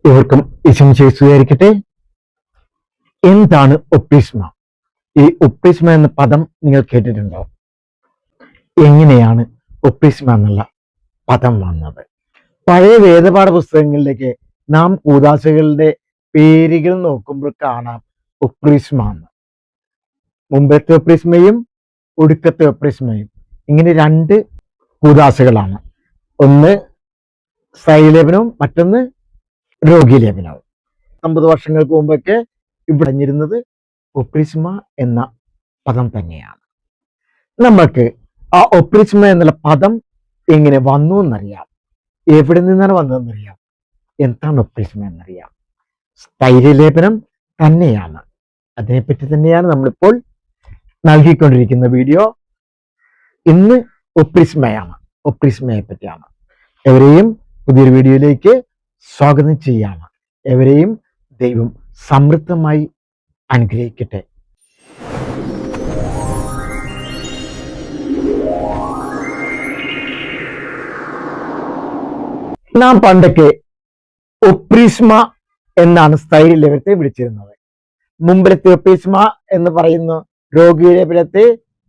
ഇവർക്കും സ്വീകരിക്കട്ടെ. എന്താണ് ഒപ്രിസ്മ? ഈ ഒപ്രിസ്മ എന്ന പദം നിങ്ങൾ കേട്ടിട്ടുണ്ടോ? എങ്ങനെയാണ് ഒപ്രിസ്മ എന്നുള്ള പദം വന്നത്? പഴയ വേദപാഠ പുസ്തകങ്ങളിലേക്ക് നാം കൂദാശകളുടെ പേരുകൾ നോക്കുമ്പോൾ കാണാം ഒപ്രിസ്മ എന്ന്. മുമ്പത്തെ ഒപ്രിസ്മയും ഒടുക്കത്തെ ഒപ്രിസ്മയും ഇങ്ങനെ രണ്ട് കൂദാശകളാണ്. ഒന്ന് സ്ഥൈലേപനവും മറ്റൊന്ന് രോഗീലേപനവും. 50 വർഷങ്ങൾക്ക് മുമ്പൊക്കെ ഇവിടെ പറഞ്ഞിരുന്നത് ഒപ്രിസ്മ എന്ന പദം തന്നെയാണ്. നമുക്ക് ആ ഒപ്രിസ്മ എന്നുള്ള പദം എങ്ങനെ വന്നു എന്നറിയാം, എവിടെ നിന്നാണ് വന്നതെന്നറിയാം, എന്താണ് ഒപ്രിസ്മ എന്നറിയാം. സ്ഥൈര്യലേപനം തന്നെയാണ്. അതിനെപ്പറ്റി തന്നെയാണ് നമ്മളിപ്പോൾ നൽകിക്കൊണ്ടിരിക്കുന്ന വീഡിയോ. ഇന്ന് ഒപ്രിസ്മയാണ്, ഒപ്രിസ്മയെ പറ്റിയാണ്. എവരെയും പുതിയൊരു വീഡിയോയിലേക്ക് സ്വാഗതം ചെയ്യാണ്. എവരെയും ദൈവം സമൃദ്ധമായി അനുഗ്രഹിക്കട്ടെ. നാം പണ്ടൊക്കെ ഒപ്രിസ്മ എന്നാണ് സ്ഥൈര്യലേപനത്തെ വിളിച്ചിരുന്നത്. മുമ്പിലത്തെ ഒപ്രിസ്മ എന്ന് പറയുന്നു, രോഗീലേപനത്തെ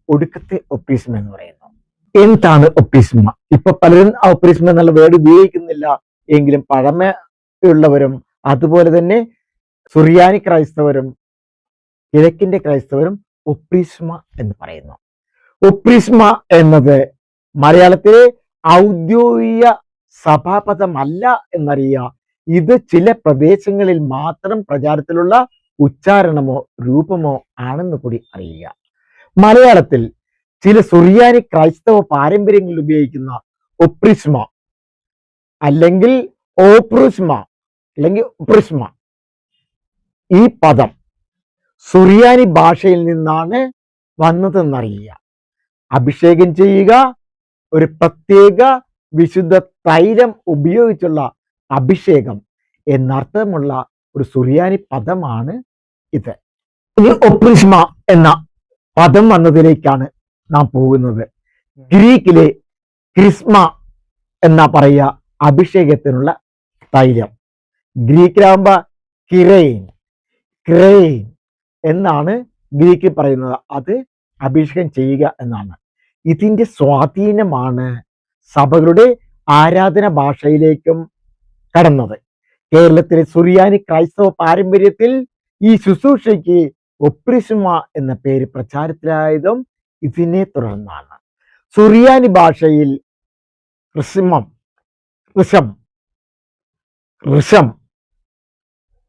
ഒടുക്കത്തെ ഒപ്രിസ്മ എന്ന് പറയുന്നു. എന്താണ് ഒപ്രിസ്മ? ഇപ്പൊ പലരും ആ ഒപ്രിസ്മ എന്നുള്ള വേർഡ് ഉപയോഗിക്കുന്നില്ല. എങ്കിലും പഴമയുള്ളവരും അതുപോലെ തന്നെ സുറിയാനി ക്രൈസ്തവരും കിഴക്കിന്റെ ക്രൈസ്തവരും ഒപ്രിസ്മ എന്ന് പറയുന്നു. ഒപ്രിസ്മ എന്നത് മലയാളത്തിലെ ഔദ്യോഗിക സഭാപദമല്ല എന്നറിയുക. ഇത് ചില പ്രദേശങ്ങളിൽ മാത്രം പ്രചാരത്തിലുള്ള ഉച്ചാരണമോ രൂപമോ ആണെന്ന് കൂടി അറിയുക. മലയാളത്തിൽ ചില സുറിയാനി ക്രൈസ്തവ പാരമ്പര്യങ്ങളിൽ ഉപയോഗിക്കുന്ന ഒപ്രിസ്മ അല്ലെങ്കിൽ ഓപ്രിസ്മ അല്ലെങ്കിൽ ഒപ്രിസ്മ ഈ പദം സുറിയാനി ഭാഷയിൽ നിന്നാണ് വന്നതെന്നറിയുക. അഭിഷേകം ചെയ്യുക, ഒരു പ്രത്യേക വിശുദ്ധ തൈലം ഉപയോഗിച്ചുള്ള അഭിഷേകം എന്നർത്ഥമുള്ള ഒരു സുറിയാനി പദമാണ് ഇത്. ഇനി ഒപ്രിസ്മ എന്ന പദം വന്നതിലേക്കാണ് നാം പോകുന്നത്. ഗ്രീക്കിലെ ക്രിസ്മ എന്നാ പറയുക അഭിഷേകത്തിനുള്ള തൈലം. ഗ്രീക്കിലാകുമ്പോ കിറൈൻ എന്നാണ് ഗ്രീക്കിൽ പറയുന്നത്. അത് അഭിഷേകം ചെയ്യുക എന്നാണ്. ഇതിന്റെ സ്വാധീനമാണ് സഭകളുടെ ആരാധന ഭാഷയിലേക്കും കടന്നത്. കേരളത്തിലെ സുറിയാനി ക്രൈസ്തവ പാരമ്പര്യത്തിൽ ഈ ശുശ്രൂഷയ്ക്ക് ഒപ്രിസ്മ എന്ന പേര് പ്രചാരത്തിലായതും ഇതിനെ തുടർന്നാണ്. സുറിയാനി ഭാഷയിൽ ഋഷം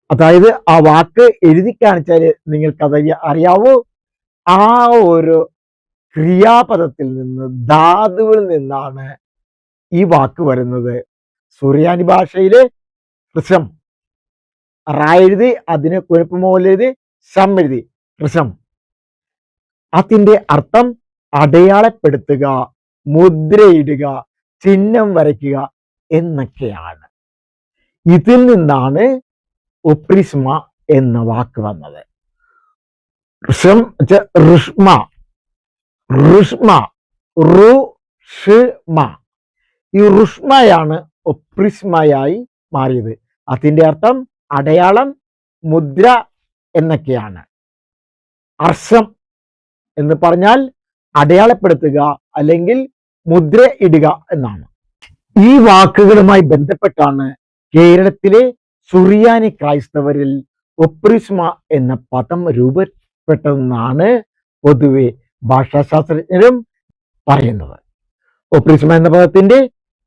അതായത് ആ വാക്ക് എഴുതി കാണിച്ചാൽ നിങ്ങൾക്കത് അറിയാവോ? ആ ഒരു ക്രിയാപദത്തിൽ നിന്ന്, ധാതുവിൽ നിന്നാണ് ഈ വാക്ക് വരുന്നത്. സുറിയാനി ഭാഷയിലെ ഋഷം എഴുതി അതിന് കുഴപ്പമോലെഴുതി ഷം എഴുതി ഋഷം. അതിന്റെ അർത്ഥം അടയാളപ്പെടുത്തുക, മുദ്രയിടുക, ചിഹ്നം വരയ്ക്കുക എന്നൊക്കെയാണ്. ഇതിൽ നിന്നാണ് ഒപ്രിസ്മ എന്ന വാക്ക് വന്നത്. ഈ റുഷ്മയാണ് ഒപ്രിസ്മയായി മാറിയത്. അതിന്റെ അർത്ഥം അടയാളം, മുദ്ര എന്നൊക്കെയാണ്. അർഷം എന്ന് പറഞ്ഞാൽ അടയാളപ്പെടുത്തുക അല്ലെങ്കിൽ മുദ്ര ഇടുക എന്നാണ്. ഈ വാക്കുകളുമായി ബന്ധപ്പെട്ടാണ് കേരളത്തിലെ സുറിയാനി ക്രൈസ്തവരിൽ ഒപ്രിസ്മ എന്ന പദം രൂപപ്പെട്ടതെന്നാണ് പൊതുവെ ഭാഷാശാസ്ത്രജ്ഞരും പറയുന്നത്. ഒപ്രിസ്മ എന്ന പദത്തിന്റെ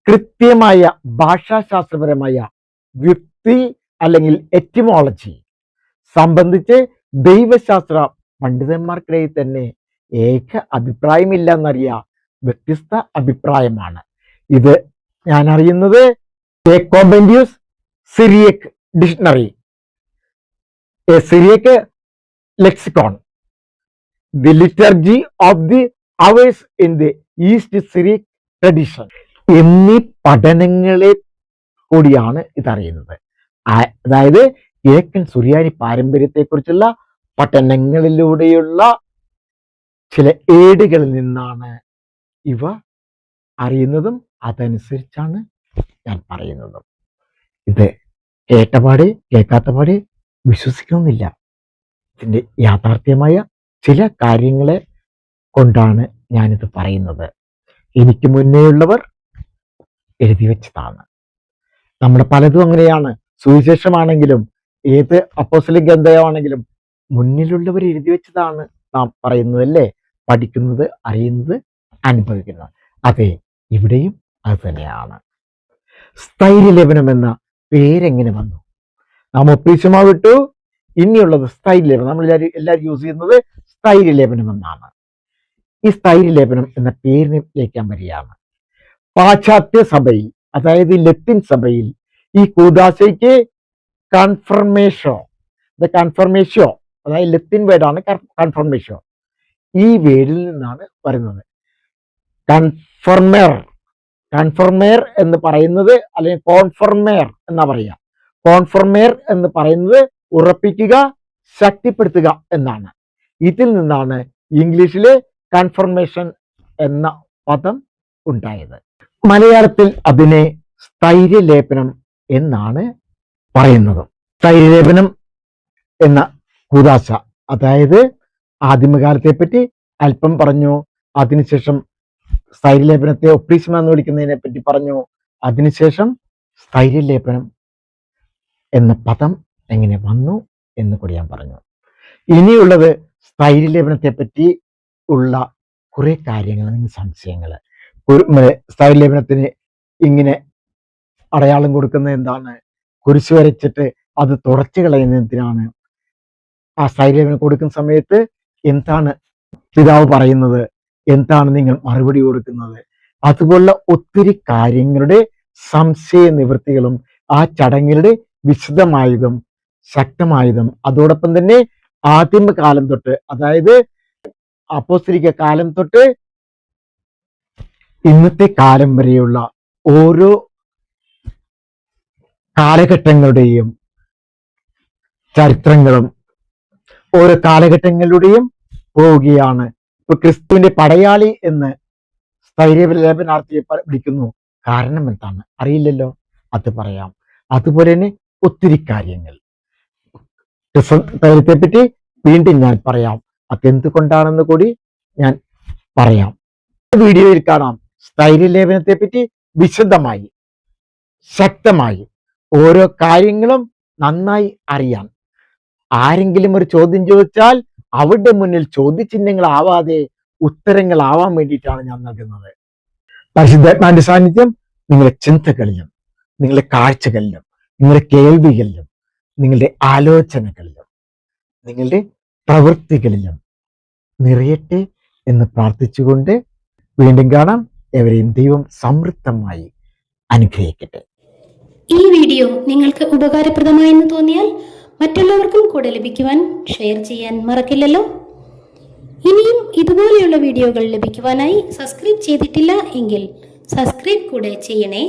കൃത്യമായ ഭാഷാശാസ്ത്രപരമായ വ്യുക്തി അല്ലെങ്കിൽ എറ്റിമോളജി സംബന്ധിച്ച് ദൈവശാസ്ത്ര പണ്ഡിതന്മാർക്കിടയിൽ തന്നെ ഏക അഭിപ്രായമില്ല എന്നറിയാം. വ്യത്യസ്ത അഭിപ്രായമാണ്. ഇത് ഞാൻ അറിയുന്നത് ജേക്കോബെന്റിയൂസ് Syriac dictionary, a Syriac lexicon, the liturgy of the hours in the East Syriac tradition എന്നീ പഠനങ്ങളെ കൂടിയാണ് ഇതറിയുന്നത്. അതായത് കിഴക്കൻ സുറിയാനി പാരമ്പര്യത്തെക്കുറിച്ചുള്ള പഠനങ്ങളിലൂടെയുള്ള ചില ഏടുകളിൽ നിന്നാണ് ഇവ അറിയുന്നതും അതനുസരിച്ചാണ് ഞാൻ പറയുന്നതും. ഇത് കേട്ടപാട് കേൾക്കാത്ത പാട് വിശ്വസിക്കണമെന്നില്ല. ഇതിന്റെ യാഥാർത്ഥ്യമായ ചില കാര്യങ്ങളെ കൊണ്ടാണ് ഞാനിത് പറയുന്നത്. എനിക്ക് മുന്നേയുള്ളവർ എഴുതി വെച്ചതാണ്. നമ്മുടെ പലതും അങ്ങനെയാണ്. സുവിശേഷമാണെങ്കിലും ഏത് അപ്പോസ്തലിക ഗ്രന്ഥമാണെങ്കിലും മുന്നിലുള്ളവർ എഴുതി വെച്ചതാണ് നാം പറയുന്നത്, അല്ലേ? പഠിക്കുന്നത്, അറിയുന്നത്, അനുഭവിക്കുന്നത്. അതെ, ഇവിടെയും അത് തന്നെയാണ്. സ്ഥൈര്യലേപനം എന്ന പേരെങ്ങനെ വന്നു? നാം ഒപ്പീസുമാവ് ഇട്ടു, ഇനിയുള്ളത് സ്ഥൈര്യലേപനം. നമ്മൾ എല്ലാവരും യൂസ് ചെയ്യുന്നത് സ്ഥൈര്യലേപനം എന്നാണ്. ഈ സ്ഥൈര്യലേപനം എന്ന പേരിലേക്ക് ഞാൻ വരികയാണ്. പാശ്ചാത്യ സഭയിൽ, അതായത് ലത്തീൻ സഭയിൽ, ഈ കൂദാശയ്ക്ക് കൺഫർമേഷോ, അതായത് ലത്തീൻ വേർഡാണ് കൺഫർമേഷോ. ഈ വേർഡിൽ നിന്നാണ് വരുന്നത്. കൺഫർമേർ എന്ന് പറയുന്നത്, അല്ലെങ്കിൽ കോൺഫർമേർ എന്നാ പറയുക. കോൺഫർമേർ എന്ന് പറയുന്നത് ഉറപ്പിക്കുക, ശക്തിപ്പെടുത്തുക എന്നാണ്. ഇതിൽ നിന്നാണ് ഇംഗ്ലീഷിലെ കൺഫർമേഷൻ എന്ന പദം ഉണ്ടായത്. മലയാളത്തിൽ അതിനെ സ്ഥൈര്യലേപനം എന്നാണ് പറയുന്നത്. സ്ഥൈര്യലേപനം എന്ന കൂദാശ, അതായത് ആദിമകാലത്തെ പറ്റി അല്പം പറഞ്ഞു. അതിനുശേഷം സ്ഥൈര്യലേപനത്തെ ഒപ്രീസ്മ എന്ന് വിളിക്കുന്നതിനെ പറ്റി പറഞ്ഞു. അതിനുശേഷം സ്ഥൈര്യലേപനം എന്ന പദം എങ്ങനെ വന്നു എന്ന് കൂടി ഞാൻ പറഞ്ഞു. ഇനിയുള്ളത് സ്ഥൈര്യലേപനത്തെ പറ്റി ഉള്ള കുറെ കാര്യങ്ങൾ, സംശയങ്ങൾ. സ്ഥൈര്യലേപനത്തിന് ഇങ്ങനെ അടയാളം കൊടുക്കുന്നത് എന്താണ്? കുരിശ് വരച്ചിട്ട് അത് തുടച്ചു കളയുന്നതിനാണ്. ആ സ്ഥൈര്യലേപനം കൊടുക്കുന്ന സമയത്ത് എന്താണ് പിതാവ് പറയുന്നത്? എന്താണ് നിങ്ങൾ മറുപടി കൊടുക്കുന്നത്? അതുപോലുള്ള ഒത്തിരി കാര്യങ്ങളുടെ സംശയ നിവൃത്തികളും ആ ചടങ്ങുകളുടെ വിശദമായതും ശക്തമായതും, അതോടൊപ്പം തന്നെ ആദിമകാലം തൊട്ട്, അതായത് അപ്പോസ്തലിക കാലം തൊട്ട് ഇന്നത്തെ കാലം വരെയുള്ള ഓരോ കാലഘട്ടങ്ങളുടെയും ചരിത്രങ്ങളും ഓരോ കാലഘട്ടങ്ങളുടെയും പോവുകയാണ്. ഇപ്പൊ ക്രിസ്തുവിന്റെ പടയാളി എന്ന് സ്ഥൈര്യലേപനാർത്ഥിയെ വിളിക്കുന്നു. കാരണം എന്താണ് അറിയില്ലല്ലോ, അത് പറയാം. അതുപോലെ തന്നെ ഒത്തിരി കാര്യങ്ങൾ സ്ഥൈര്യത്തെ പറ്റി വീണ്ടും ഞാൻ പറയാം. അതെന്തുകൊണ്ടാണെന്ന് കൂടി ഞാൻ പറയാം. വീഡിയോയിൽ കാണാം സ്ഥൈര്യലേപനത്തെ പറ്റി വിശദമായി, ശക്തമായി ഓരോ കാര്യങ്ങളും നന്നായി അറിയാൻ. ആരെങ്കിലും ഒരു ചോദ്യം ചോദിച്ചാൽ അവരുടെ മുന്നിൽ ചോദ്യചിഹ്നങ്ങളാവാതെ ഉത്തരങ്ങളാവാൻ വേണ്ടിയിട്ടാണ് ഞാൻ നൽകുന്നത്. പരിശുദ്ധാത്മാവിന്റെ സാന്നിധ്യം നിങ്ങളുടെ ചിന്തകളിലും, നിങ്ങളുടെ കാഴ്ചകളിലും, നിങ്ങളുടെ കേൾവികളിലും, നിങ്ങളുടെ ആലോചനകളിലും, നിങ്ങളുടെ പ്രവൃത്തികളിലും നിറയട്ടെ എന്ന് പ്രാർത്ഥിച്ചുകൊണ്ട് വീണ്ടും കാണാം. എവരെയും ദൈവം സമൃദ്ധമായി അനുഗ്രഹിക്കട്ടെ. ഈ വീഡിയോ നിങ്ങൾക്ക് ഉപകാരപ്രദമായെന്ന് തോന്നിയാൽ മറ്റുള്ളവർക്കും കൂടെ ലഭിക്കുവാൻ ഷെയർ ചെയ്യാൻ മറക്കില്ലല്ലോ. ഇനിയും ഇതുപോലെയുള്ള വീഡിയോകൾ ലഭിക്കുവാനായി സബ്സ്ക്രൈബ് ചെയ്തിട്ടില്ല എങ്കിൽ സബ്സ്ക്രൈബ് കൂടെ ചെയ്യണേ.